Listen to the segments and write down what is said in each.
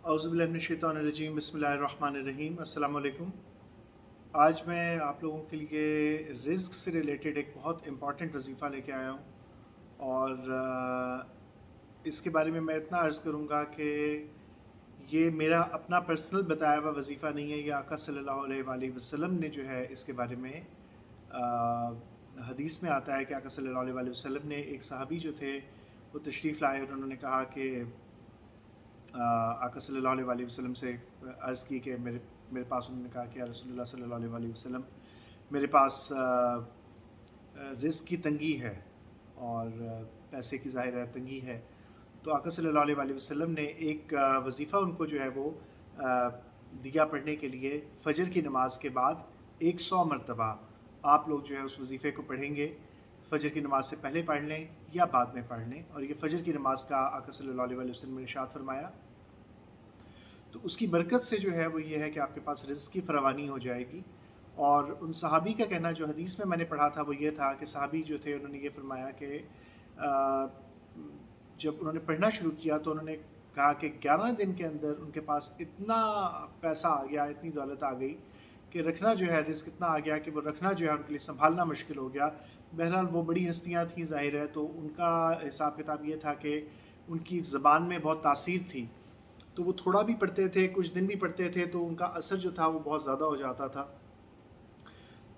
औज़ु बिल्लाहि मिनश्शैतानिर्रजीम बिस्मिल्लाहिर्रहमानिर्रहीम। अस्सलाम वालेकुम। आज मैं आप लोगों के लिए रिज़्क से रिलेटेड एक बहुत इम्पॉर्टेंट वजीफ़ा लेके आया हूँ और इसके बारे में मैं इतना अर्ज़ करूँगा कि ये मेरा अपना पर्सनल बताया हुआ वजीफ़ा नहीं है। ये आका सल्लल्लाहु अलैहि वसल्लम ने जो है इसके बारे में हदीस में आता है कि आका सल्लल्लाहु अलैहि वसल्लम ने एक सहाबी जो थे वो तशरीफ़ लाए और उन्होंने कहा कि आका सल्लल्लाहु अलैहि वसल्लम से अर्ज़ की कि मेरे मेरे पास, उन्होंने कहा कि या रसूलुल्लाह सल्लल्लाहु अलैहि वसल्लम, मेरे पास रिज़्क की तंगी है और पैसे की ज़ाहिर है तंगी है। तो आका सल्लल्लाहु अलैहि वसल्लम ने एक वजीफ़ा उनको जो है वो दिया पढ़ने के लिए, फ़जर की नमाज के बाद 100 मरतबा आप लोग जो है उस वजीफ़े को पढ़ेंगे। फ़जर की नमाज से पहले पढ़ लें या बाद में पढ़ लें। और ये फ़जर की नमाज का आका सल्लल्लाहु अलैहि वसल्लम ने इरशाद फरमाया। तो उसकी बरकत से जो है वो ये है कि आपके पास रिज़्क की फरावानी हो जाएगी। और उन सहाबी का कहना, जो हदीस में मैंने पढ़ा था, वो ये था कि सहाबी जो थे उन्होंने ये फरमाया कि जब उन्होंने पढ़ना शुरू किया तो उन्होंने कहा कि 11 दिन के अंदर उनके पास इतना पैसा आ गया, इतनी दौलत आ गई कि रखना जो है, रिज़्क इतना आ गया कि वो रखना जो है उनके लिए संभालना मुश्किल हो गया। बहरहाल वो बड़ी हस्तियाँ थीं ज़ाहिर है, तो उनका हिसाब किताब ये था कि उनकी ज़बान में बहुत तासीर थी, तो वो थोड़ा भी पढ़ते थे, कुछ दिन भी पढ़ते थे, तो उनका असर जो था वो बहुत ज़्यादा हो जाता था।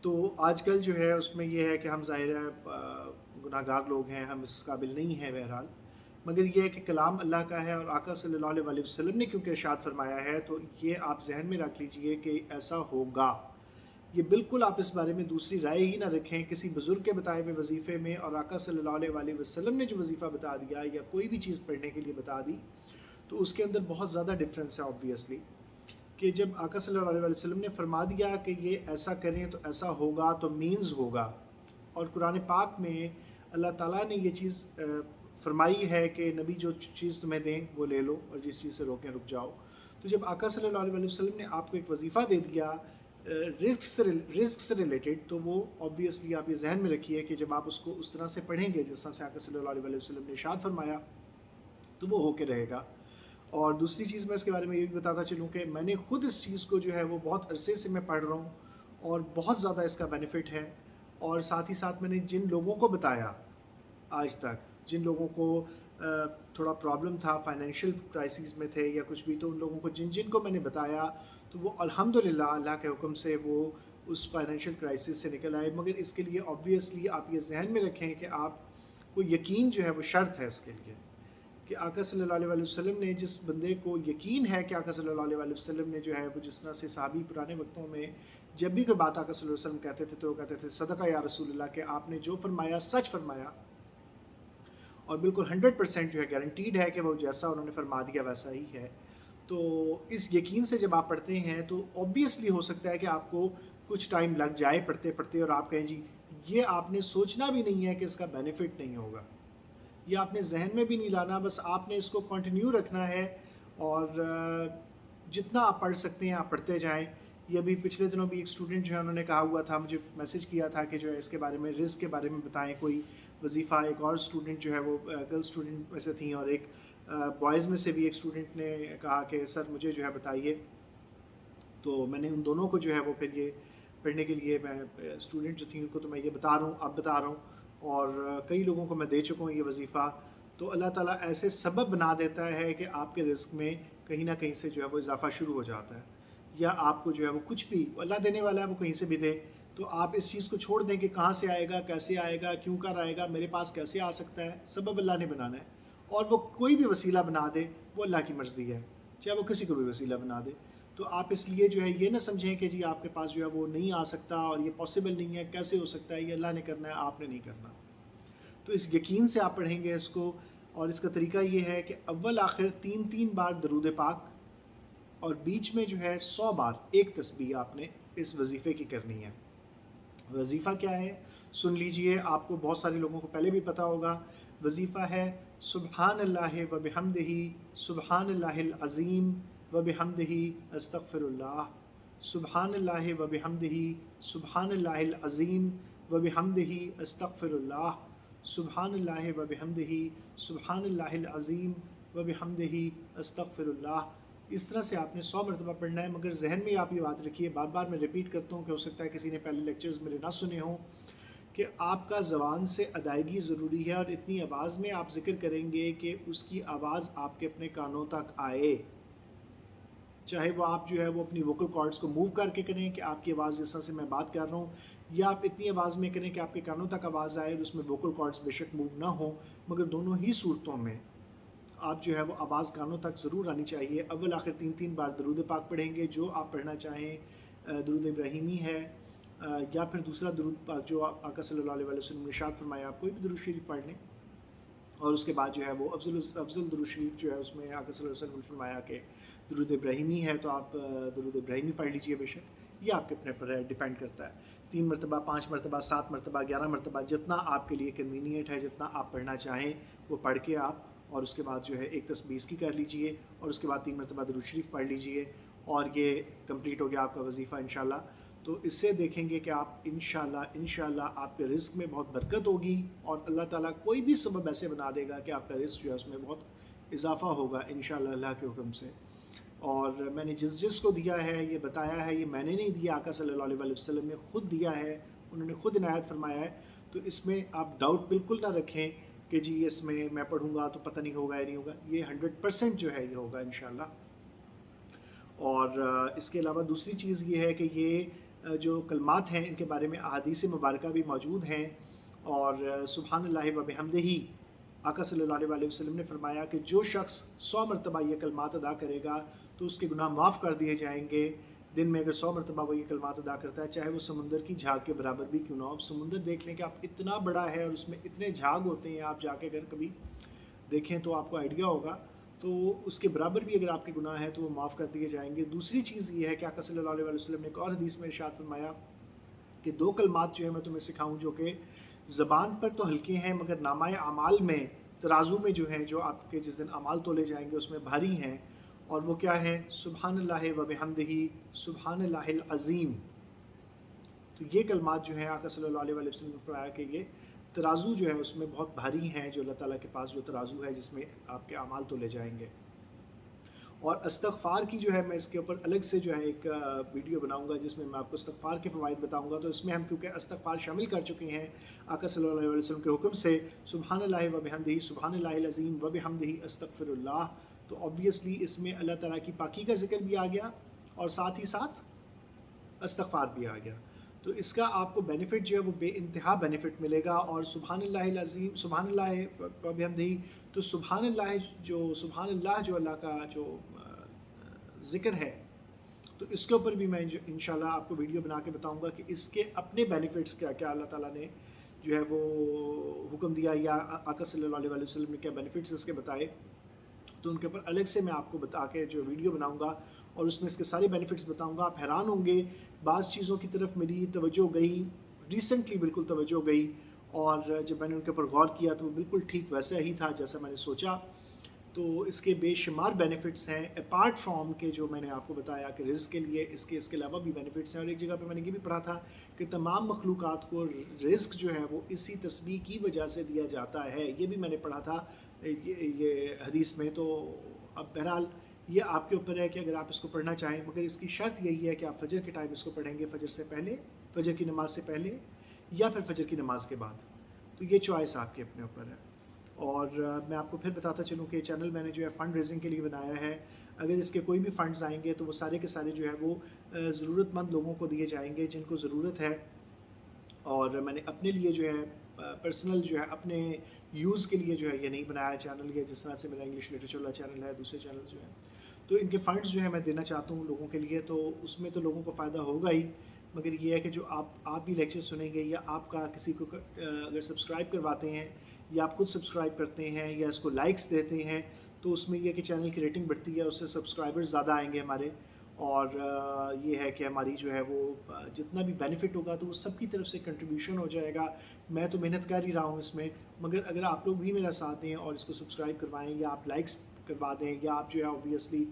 तो आजकल जो है उसमें ये है कि हम ज़ाहिर है गुनाहगार लोग हैं, हम इस काबिल नहीं हैं बहरहाल। मगर ये है कि कलाम अल्लाह का है और आका सल्लल्लाहु अलैहि वसल्लम ने क्योंकि इरशाद फरमाया है, तो ये आप जहन में रख लीजिए कि ऐसा होगा। ये बिल्कुल आप इस बारे में दूसरी राय ही ना रखें किसी बुज़ुर्ग के बताए हुए वजीफ़े में, और आका सल्लल्लाहु अलैहि वसल्लम ने जो वजीफ़ा बता दिया या कोई भी चीज़ पढ़ने के लिए बता दी, तो उसके अंदर बहुत ज़्यादा डिफरेंस है ऑब्वियसली। कि जब आका सल्लल्लाहु अलैहि वसल्लम ने फरमा दिया कि ये ऐसा करें तो ऐसा होगा, तो मीन्स होगा। और कुरान पाक में अल्लाह ताला ने ये चीज़ फरमाई है कि नबी जो चीज़ तुम्हें दें वो ले लो और जिस चीज़ से रोकें रुक जाओ। तो जब आका सल्लल्लाहु अलैहि वसल्लम ने आपको एक वजीफ़ा दे दिया रिस्क से रिलेटेड, तो वो ऑब्वियसली आप ये जहन में रखिए कि जब आप उसको उस तरह से पढ़ेंगे जिस तरह से आका सल्लल्लाहु अलैहि वसल्लम ने इरशाद फरमाया, तो वो होके रहेगा। और दूसरी चीज़ मैं इसके बारे में ये भी बताता चलूँ कि मैंने ख़ुद इस चीज़ को जो है वो बहुत अरसे से मैं पढ़ रहा हूँ और बहुत ज़्यादा इसका बेनिफिट है। और साथ ही साथ मैंने जिन लोगों को बताया आज तक, जिन लोगों को थोड़ा प्रॉब्लम था, फाइनेंशियल क्राइसिस में थे या कुछ भी, तो उन लोगों को जिन जिन को मैंने बताया, तो वो अल्हम्दुलिल्लाह अल्लाह के हुक्म से वो उस फाइनेंशियल क्राइसिस से निकल आए। मगर इसके लिए ऑब्वियसली आप ये जहन में रखें कि आप को यकीन जो है वो शर्त है इसके लिए, कि आका सल्लल्लाहु अलैहि वसल्लम ने, जिस बंदे को यकीन है कि आका सल्लल्लाहु अलैहि वसल्लम ने जो है वो, जिस तरह से सहाबी पुराने वक्तों में जब भी कोई बात आका सल्लल्लाहु अलैहि वसल्लम कहते थे तो वो कहते थे सदका या रसूलल्लाह, कि आपने जो फरमाया सच फरमाया। और बिल्कुल 100% जो है गारंटीड है कि वो जैसा उन्होंने फरमा दिया वैसा ही है। तो इस यकीन से जब आप पढ़ते हैं तो ऑब्वियसली हो सकता है कि आपको कुछ टाइम लग जाए पढ़ते पढ़ते, और आप कहें जी ये आपने सोचना भी नहीं है कि इसका बेनिफिट नहीं होगा, ये आपने जहन में भी नहीं लाना, बस आपने इसको कंटिन्यू रखना है। और जितना आप पढ़ सकते हैं आप पढ़ते जाएं। ये अभी पिछले दिनों भी एक स्टूडेंट जो है उन्होंने कहा हुआ था, मुझे मैसेज किया था कि जो है इसके बारे में, रिस्क के बारे में बताएं कोई वजीफ़ा। एक और स्टूडेंट जो है वो गर्ल स्टूडेंट में से थी, और एक बॉयज़ में से भी एक स्टूडेंट ने कहा कि सर मुझे जो है बताइए। तो मैंने उन दोनों को जो है वो फिर ये पढ़ने के लिए, मैं स्टूडेंट जो थी उनको तो मैं ये बता रहा हूँ, अब बता रहा हूँ, और कई लोगों को मैं दे चुका हूँ ये वजीफ़ा। तो अल्लाह ताला ऐसे सबब बना देता है कि आपके रिस्क में कहीं ना कहीं से जो है वो इजाफ़ा शुरू हो जाता है, या आपको जो है वो कुछ भी अल्लाह देने वाला है वो कहीं से भी दे। तो आप इस चीज़ को छोड़ दें कि कहाँ से आएगा, कैसे आएगा, क्यों कर आएगा, मेरे पास कैसे आ सकता है। सबब अल्लाह ने बनाना है, और वो कोई भी वसीला बना दे वो अल्लाह की मर्ज़ी है, चाहे वो किसी को भी वसीला बना दे। तो आप इसलिए जो है ये ना समझें कि जी आपके पास जो है वो नहीं आ सकता और ये पॉसिबल नहीं है, कैसे हो सकता है, ये अल्लाह ने करना है, आपने नहीं करना। तो इस यकीन से आप पढ़ेंगे इसको। और इसका तरीका ये है कि अव्वल आखिर 3-3 बार दरूद पाक, और बीच में जो है 100 बार एक तस्बीह आपने इस वजीफ़े की करनी है। वजीफ़ा क्या है सुन लीजिए, आपको बहुत सारे लोगों को पहले भी पता होगा। वजीफ़ा है सुब्हानल्लाहि व बिहम्दिही सुब्हानल्लाहिल अज़ीम व बिहम्दिही अस्तगफिरुल्लाह, सुब्हानल्लाहि व बिहम्दिही सुब्हानल्लाहिल अज़ीम व बिहम्दिही अस्तगफिरुल्लाह, सुब्हानल्लाहि व बिहम्दिही सुब्हानल्लाहिल अज़ीम व बिहम्दिही अस्तगफिरुल्लाह। इस तरह से आपने 100 मरतबा पढ़ना है। मगर जहन में आप ये बात रखिए, बार बार मैं रिपीट करता हूँ कि हो सकता है किसी ने पहले लेक्चर्स मेरे ना सुने हों, कि आपका ज़बान से अदायगी ज़रूरी है, और इतनी आवाज़ में आप ज़िक्र करेंगे कि उसकी आवाज़ आपके अपने कानों तक आए। चाहे वो आप जो है वो अपनी वोकल कॉर्ड्स को मूव करके करें कि आपकी आवाज़ जिस तरह से मैं बात कर रहा हूँ, या आप इतनी आवाज़ में करें कि आपके कानों तक आवाज़ आए और उसमें वोकल कॉर्ड्स बेशक मूव ना हो, मगर दोनों ही सूरतों में आप जो है वो आवाज़ कानों तक ज़रूर आनी चाहिए। अव्वल आखिर 3-3 बार दरूद पाक पढ़ेंगे, जो आप पढ़ना चाहें, दरूद इब्राहिमी है, या फिर दूसरा दरूद पाक जो आका सल्लल्लाहु अलैहि वसल्लम ने इरशाद फरमाया, आप कोई भी दरूद शरीफ पढ़ लें। और उसके बाद जो है वो अफजल दरूद शरीफ जो है उसमें आका सल्लल्लाहु अलैहि वसल्लम ने फरमाया कि दरूद इब्राहिमी है, तो आप दरूद इब्राहिमी पढ़ लीजिए बेशक। ये आपके अपने पर है, डिपेंड करता है। 3 मरतबा, 5 मरतबा, 7 मरतबा, 11 मरतबा, जितना आपके लिए कन्वीनियंट है, जितना आप पढ़ना चाहें वो पढ़ के आप, और उसके बाद जो है एक तस्बीह की कर लीजिए, और उसके बाद 3 मरतबा दरूद शरीफ पढ़ लीजिए, और ये कंप्लीट हो गया आपका वजीफ़ा इंशाल्लाह। तो इससे देखेंगे कि आप इंशाल्लाह आपके रिस्क में बहुत बरकत होगी, और अल्लाह ताला कोई भी सबब ऐसे बना देगा कि आपका रिस्क जो है उसमें बहुत इजाफ़ा होगा इंशाल्लाह अल्लाह के हुक्म से। और मैंने जिस को दिया है, ये बताया है, ये मैंने नहीं दिया, आका सल्लल्लाहु अलैहि वसल्लम ने खुद दिया है, उन्होंने खुद इनायत फरमाया है। तो इसमें आप डाउट बिल्कुल ना रखें कि जी इसमें मैं पढ़ूंगा तो पता नहीं होगा या नहीं होगा। ये 100% जो है ये होगा इंशाल्लाह। और इसके अलावा दूसरी चीज़ ये है कि ये जो कलमात हैं इनके बारे में अहादीस मुबारका भी मौजूद हैं। और सुब्हानल्लाहि व बिहम्दिही, आका सल्लल्लाहु अलैहि वसल्लम ने फरमाया कि जो शख्स 100 मरतबा ये कलमात अदा करेगा तो उसके गुनाह माफ़ कर दिए जाएंगे। दिन में अगर 100 मरतबा वो ये कलमात अदा करता है, चाहे वो समुंदर की झाग के बराबर भी क्यों ना हो। समुंदर देख लें कि आप इतना बड़ा है और उसमें इतने झाग होते हैं, आप जाके अगर कभी देखें तो आपको आइडिया होगा। तो उसके बराबर भी अगर आपके गुनाह हैं तो वो माफ़ कर दिए जाएंगे। दूसरी चीज़ ये है कि आका सल्लल्लाहु अलैहि वसल्लम ने एक और हदीस में इरशाद फरमाया कि 2 कलमात जो है मैं तुम्हें सिखाऊं, जो कि ज़बान पर तो हल्के हैं मगर नामाए अमाल में, तराजू में जो है, जो आपके जिस दिन अमाल तोले जाएंगे उसमें भारी हैं। और वो क्या है? सुब्हानल्लाहि व बिहम्दिही सुब्हानल्लाहिल अज़ीम। तो ये कलमात जो है आका सल्लल्लाहु अलैहि वसल्लम ने फरमाया कि ये तराजू जो है उसमें बहुत भारी हैं, जो अल्लाह ताला के पास जो तराजू है जिसमें आपके अमाल तोले जाएंगे। और इस्तग़फ़ार की जो है मैं इसके ऊपर अलग से जो है एक वीडियो बनाऊंगा जिसमें मैं आपको इस्तग़फ़ार के फ़वाइद बताऊंगा। तो इसमें हम क्योंकि इस्तग़फ़ार शामिल कर चुके हैं आका सल्लल्लाहु अलैहि वसल्लम के हुक्म से, सुब्हानल्लाहि व बिहम्दिही सुब्हानल्लाहिल अज़ीम व बिहम्दिही अस्तग़फ़िरुल्लाह, तो ऑब्वियसली इसमें अल्लाह ताला की पाकी का ज़िक्र भी आ गया और साथ ही साथ इस्तग़फ़ार भी आ गया। तो इसका आपको बेनिफिट जो है वो बेइंतहा बेनिफिट मिलेगा। और सुब्हानल्लाहिल अज़ीम सुब्हानल्लाहि व बिहम्दिही, तो सुब्हानल्लाह जो अल्लाह का जो ज़िक्र है, तो इसके ऊपर भी मैं इंशाल्लाह आपको वीडियो बना के बताऊंगा कि इसके अपने बेनिफिट्स क्या क्या अल्लाह ताला ने जो है वो हुक्म दिया, या आका सल्लल्लाहु अलैहि वसल्लम ने क्या बेनिफिट्स इसके बताए। तो उनके ऊपर अलग से मैं आपको बता के जो वीडियो बनाऊंगा और उसमें इसके सारे बेनिफिट्स बताऊंगा। आप हैरान होंगे, बाज़ चीज़ों की तरफ मेरी तवज्जो गई, रिसेंटली बिल्कुल तवज्जो गई, और जब मैंने उनके ऊपर गौर किया तो वो बिल्कुल ठीक वैसा ही था जैसा मैंने सोचा। तो इसके बेशुमार बेनिफिट्स हैं, अपार्ट फ्रॉम के जो मैंने आपको बताया कि रिज़्क़ के लिए इसके अलावा भी बेनिफिट्स हैं। और एक जगह पे मैंने ये भी पढ़ा था कि तमाम मखलूक़ात को रिज़्क़ जो है वो इसी तस्बीह की वजह से दिया जाता है, ये भी मैंने पढ़ा था ये हदीस में। तो अब बहरहाल ये आपके ऊपर है कि अगर आप इसको पढ़ना चाहें, मगर इसकी शर्त यही है कि आप फ़जर के टाइम इसको पढ़ेंगे, फ़जर से पहले, फ़जर की नमाज़ से पहले या फिर फ़जर की नमाज़ के बाद। तो ये चॉइस आपके अपने ऊपर है। और मैं आपको फिर बताता चलूँ कि चैनल मैंने जो है फ़ंड रेजिंग के लिए बनाया है। अगर इसके कोई भी फ़ंड्स आएंगे तो वो सारे के सारे जो है वो ज़रूरतमंद लोगों को दिए जाएंगे जिनको ज़रूरत है। और मैंने अपने लिए जो है पर्सनल जो है अपने यूज़ के लिए जो है ये नहीं बनाया चैनल, ये जिस तरह से मेरा इंग्लिश लिटरेचर वाला चैनल है, दूसरे चैनल जो हैं, तो इनके फ़ंड्स जो है मैं देना चाहता हूँ लोगों के लिए। तो उसमें तो लोगों को फ़ायदा होगा ही, मगर ये है कि जो आप भी लेक्चर सुनेंगे, या आपका किसी को अगर सब्सक्राइब करवाते हैं, या आप खुद सब्सक्राइब करते हैं, या इसको लाइक्स देते हैं, तो उसमें यह कि चैनल की रेटिंग बढ़ती है, उससे सब्सक्राइबर्स ज़्यादा आएंगे हमारे। और ये है कि हमारी जो है वो जितना भी बेनिफिट होगा तो वो सब की तरफ से कंट्रीब्यूशन हो जाएगा। मैं तो मेहनत कर ही रहा हूँ इसमें, मगर अगर आप लोग भी मेरा साथ दें और इसको सब्सक्राइब करवाएं, या आप लाइक्स करवा दें, या आप जो है ऑब्वियसली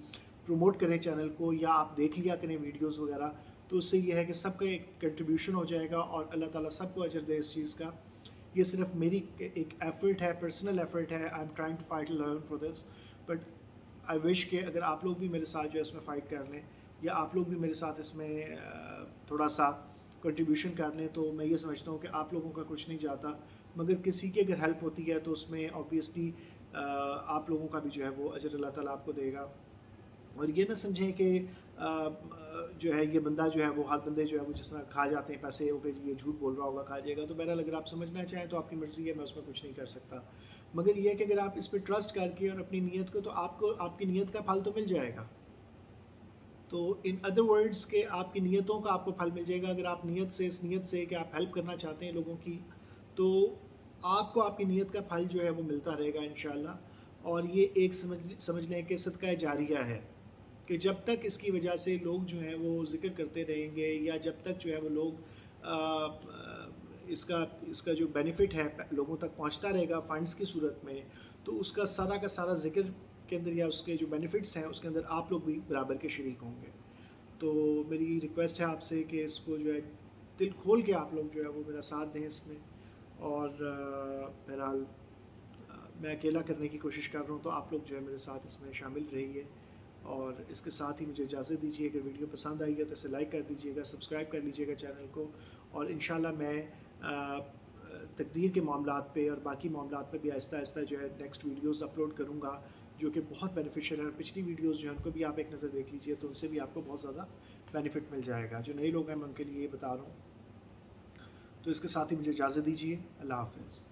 प्रमोट करें चैनल को, या आप देख लिया करें वीडियोस वगैरह, तो उससे ये है कि सबका एक कंट्रीब्यूशन हो जाएगा और अल्लाह ताला सबको अजर दे इस चीज़ का। ये सिर्फ मेरी एक एफ़र्ट है, पर्सनल एफ़र्ट है। I am trying to fight learn for this, but I wish کہ اگر آپ لوگ بھی میرے ساتھ جو ہے اس میں فائٹ کر لیں، یا آپ لوگ بھی میرے ساتھ اس میں تھوڑا سا کنٹریبیوشن کر لیں، تو میں یہ سمجھتا ہوں کہ آپ لوگوں کا کچھ نہیں جاتا، مگر کسی کی اگر ہیلپ ہوتی ہے تو اس میں آبویسلی آپ لوگوں کا بھی جو ہے وہ اجر اللہ تعالیٰ آپ کو دے گا۔ اور یہ نہ سمجھیں کہ جو ہے یہ بندہ جو ہے وہ ہر بندے جو ہے وہ جس طرح کھا جاتے ہیں پیسے، ہو کہ یہ جھوٹ بول رہا ہوگا کھا جائے گا، تو بہرحال اگر آپ سمجھنا چاہیں تو آپ کی مرضی ہے، میں اس میں کچھ نہیں کر سکتا، مگر یہ کہ اگر آپ اس پہ ٹرسٹ کر کے اور اپنی نیت کو آپ کی نیت کا پھل تو مل جائے گا۔ تو ان ادر ورڈز کہ آپ کی نیتوں کا آپ کو پھل مل جائے گا، اگر آپ اس نیت سے کہ آپ ہیلپ کرنا چاہتے ہیں لوگوں کی، تو آپ کو آپ کی نیت کا پھل جو ہے وہ ملتا رہے گا انشاءاللہ۔ اور یہ ایک سمجھ لیں کہ صدقہ جاریہ ہے، کہ جب تک اس کی وجہ سے لوگ جو ہیں وہ ذکر کرتے رہیں گے، یا جب تک جو ہے وہ لوگ اس کا جو بینیفٹ ہے لوگوں تک پہنچتا رہے گا فنڈز کی صورت میں، تو اس کا سارا ذکر کے اندر یا اس کے جو بینیفٹس ہیں اس کے اندر آپ لوگ بھی برابر کے شریک ہوں گے۔ تو میری ریکویسٹ ہے آپ سے کہ اس کو جو ہے دل کھول کے آپ لوگ جو ہے وہ میرا ساتھ دیں اس میں، اور بہرحال میں اکیلا کرنے کی کوشش کر رہا ہوں، تو آپ لوگ جو ہے میرے ساتھ اس میں شامل رہیے، اور اس کے ساتھ ہی مجھے اجازت دیجیے، اگر ویڈیو پسند آئی ہے تو اسے لائک کر دیجیے گا، سبسکرائب کر لیجیے گا چینل کو، اور انشاءاللہ میں تقدیر کے معاملات پہ اور باقی معاملات پہ بھی آہستہ آہستہ جو ہے نیکسٹ ویڈیوز اپلوڈ کروں گا، جو کہ بہت بینیفیشیل ہے۔ اور پچھلی ویڈیوز جو ہیں ان کو بھی آپ ایک نظر دیکھ لیجیے، تو ان سے بھی آپ کو بہت زیادہ بینیفٹ مل جائے گا۔ جو نئے لوگ ہیں میں ان کے لیے یہ بتا رہا ہوں۔ تو اس کے ساتھ ہی مجھے اجازت دیجیے، اللہ حافظ۔